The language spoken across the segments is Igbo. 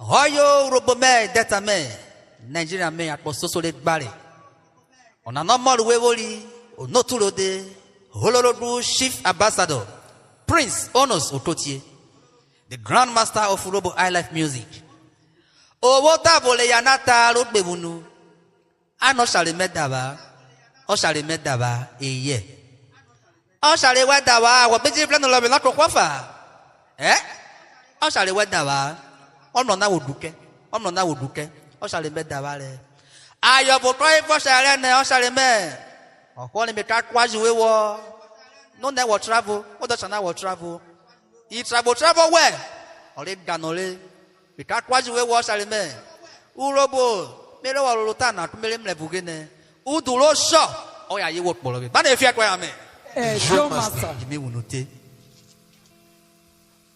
Hoyo Urhobo me data me Nigeria me at Pososole Bari. On a normal wewoli, or notulode, Holorobu Chief Ambassador, Prince Onos Okotie, the Grand Master of Urhobo Highlife Music. O wota vole yanata rodbebunu. Ano shale medaba, o shale medaba, ye. O shale wedawa, wa beji plan lo na kokwafa. O shale wedawa. Ono na woduke, o shale medaba le. Ayo bo try for shale ne o shale me. O ko ni me ka kwaji we wo. No na wo travel, o do sana wo travel. I travel where? Ole ganole. Me ka kwaji we wo shale me. Urhobo mele wa lolotana tumele mlevugene. Uduroshor. Oya ye wo polo be. Ba na efia kwa ya me. Show master. Jimi wunote.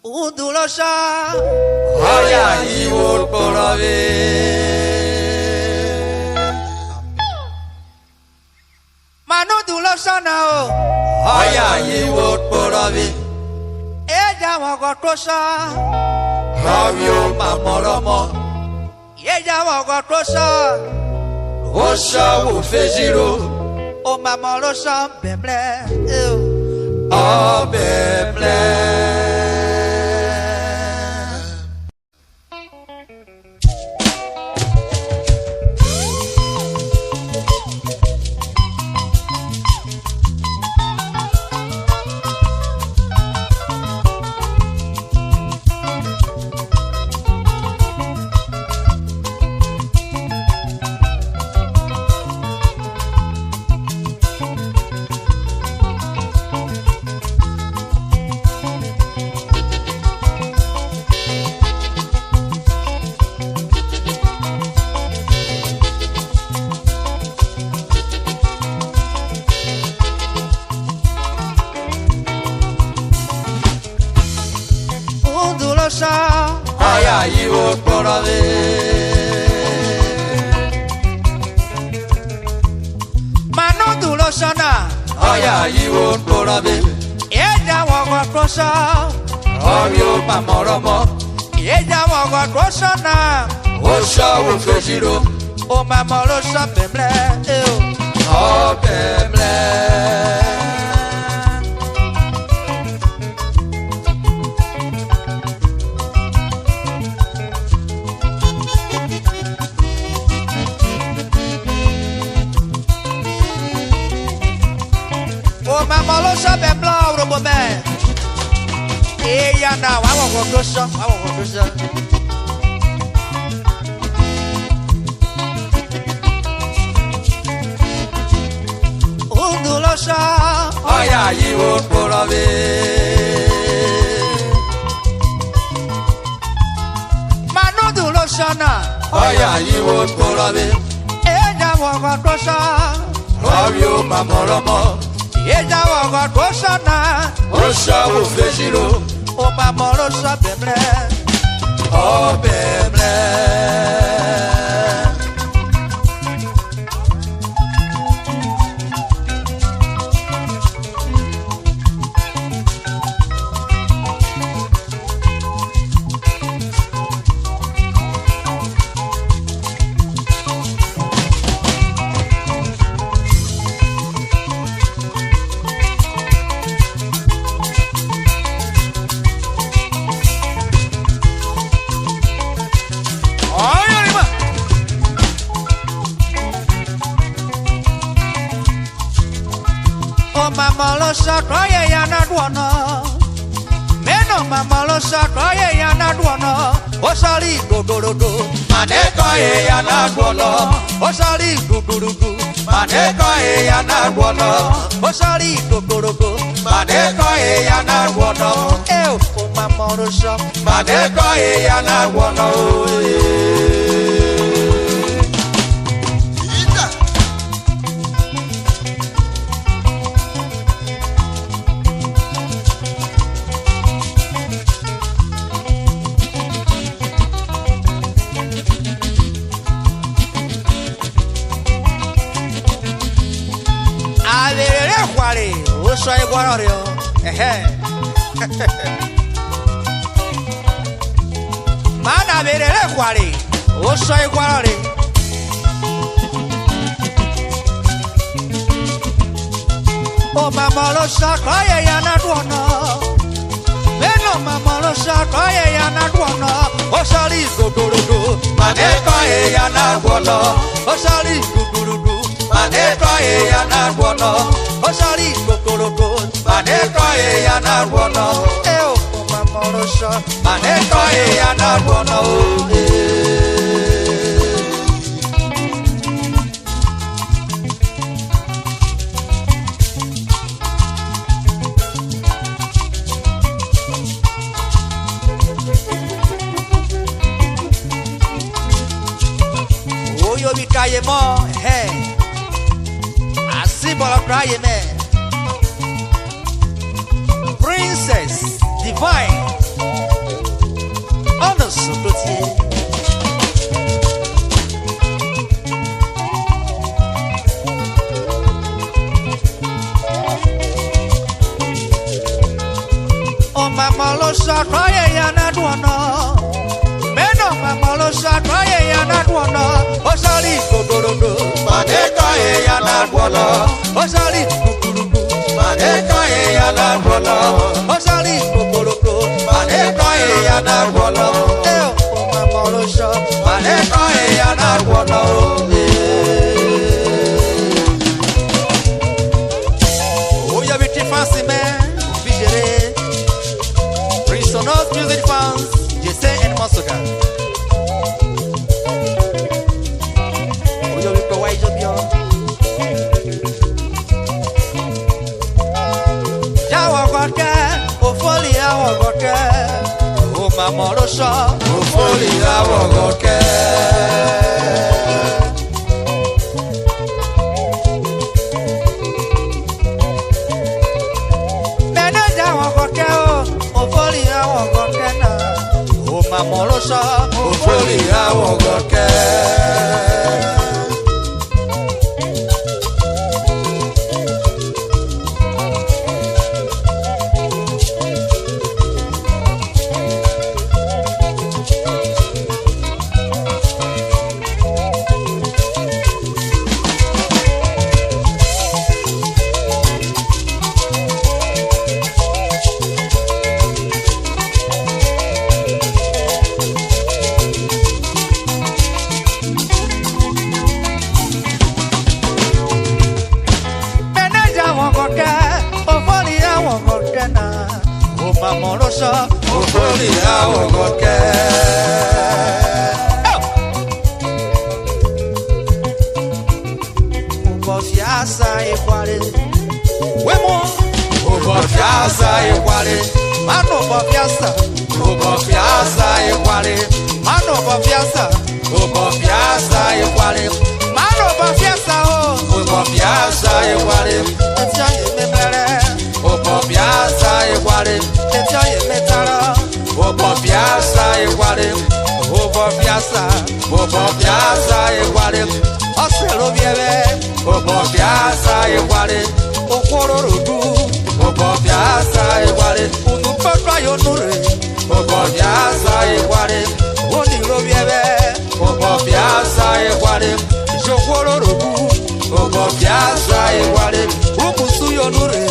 Uduroshor. Oya ye wo polo be. Manu Uduroshor na o. Oya ye wo polo be. Eja mo go tosha. Avio mamoromo. Eja mo go tosha. Osha wo fejiro. O mamorosha bemble. O bemble. Oya ye wo polo be. Manu Uduroshor na. Oya ye wo polo be. Eja mo go tosha. Avio mamoromo. Eja mo go tosha na. Osha wo fejiro. O mamorosha bemble. O bemble. O mamorosha bemble Urhobo me. Eya na wa go tosha. Uduroshor. Oya ye wo polo be. Manu Uduroshor na. Oya ye wo polo be. Eja mo go tosha. Avio mamoromo. Eja mo go tosha na. Osha wo fejiro. O mamorosha bemble. O bemble. Mamorosha koye yana duono. Meno mamorosha koye yana duono. Osali dodorodo. Maneko ye yana duono. Osali dodorodo. Maneko ye yana duono. Osali dodorodo. Maneko ye yana duono. O mamorosha. Maneko ye yana duono. Alele kware. O so igwaro Mana berere kware. O so ikware. O mama lo shakaye ya na duona. Beno mama lo shakaye ya na duona. O shali gogorogo. Manekaye ya na duona. O shali gogorogo. Manekaye ya na duona. O shali gogorogo. Manekaye ya na duona. O mama lo shakaye. Manekaye ya na duona. You be crying more, hey. I see ball crying, man. Princess Divine, Onos, Okotie. Oh, mama, lo sa crying, and I don't know. Mama lo shakaye ya na duona. Oshali gogorogo. Manekaye ya na duona. Oshali gogorogo. Manekaye ya na duona. Oshali gogorogo. Manekaye ya na duona. Mama lo shakaye. Manekaye ya na duona. Oh, you be fancy man. Vigere. Prince Onos music fans. Jesse and Masoka. Mama lo sha, Ofoli awogoke. Mene awogoke o, ofoli awogoke na. O mama lo sha, Ofoli awogoke. mama lo sha, Ofoli awogoke. Ubo fiasa ekware. Wemo. Ubo fiasa ekware. Mano ubo fiasa. Ubo fiasa ekware. Mano ubo fiasa. Ubo fiasa ekware. Mano ubo fiasa o. Ubo fiasa ekware. Etia ye memere. Ubo fiasa ekware. Etia ye metara. Ubo fiasa ekware. Ubo fiasa. Ubo fiasa ekware. Oselo biebe. Ubo fiasa ekware. Okoro rodu. Ubo fiasa ekware. Unu pepra yo nure. Ubo fiasa ekware. Oni lo biebe. Ubo fiasa ekware. Jokoro rodu. Ubo fiasa ekware. Umusu yo nure.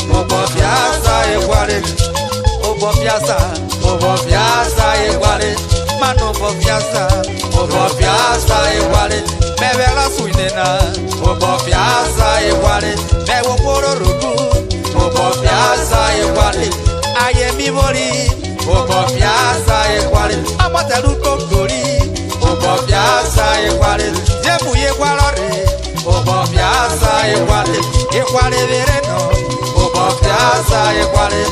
Ubo fiasa ekware. Ubo fiasa. Ubo fiasa ekware. Mano ubo fiasa. Ubo fiasa ekware. Mebela suinena. Ubo fiasa ekware. Mewo koro rodu. Ubo fiasa ekware. Aye mi mori. Ubo fiasa ekware. Amatelu kokori. Ubo fiasa ekware. Jebu ye kwarore. Ubo fiasa ekware. Ekware vereno. Ubo fiasa ekware.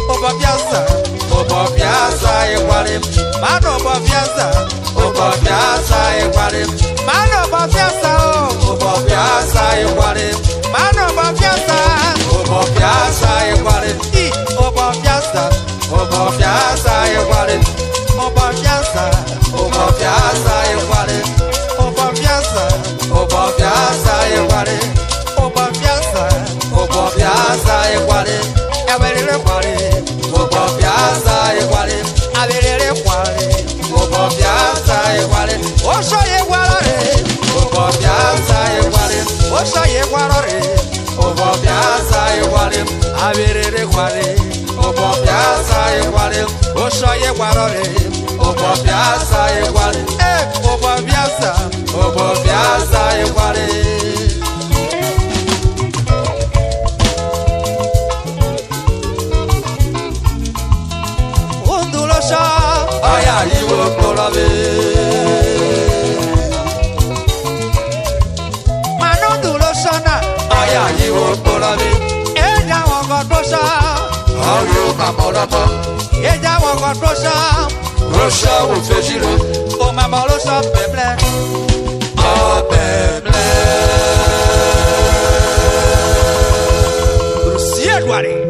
Ubo fiasa. Ubo fiasa ekware. Mano ubo fiasa. Ubo fiasa ekware. Mano ubo fiasa o. Ubo fiasa ekware. Mano ubo fiasa. Ubo fiasa ekware. I ubo fiasa. Ubo fiasa ekware. Ubo fiasa. Ubo fiasa ekware. Ubo fiasa. Ubo fiasa ekware. Ubo fiasa. Ubo fiasa ekware. Ewerere kware. Ubo fiasa ekware. Averere kware. Oshoye warare. Obo biasa ewale. Oshoye warare. Obo biasa ewale. Abirere kwale. Obo biasa ewale. Oshoye warare. Obo biasa ewale. Obo biasa. Obo biasa ewale. Uduroshor. Aya iwo korobe. Manu Uduroshor na. Aya iwo korobe. Eja wongo dosha. Ayo mamorama. Eja wongo dosha. Rosha wo fejiro. O mama losha peble. Abeble. Rusie douare.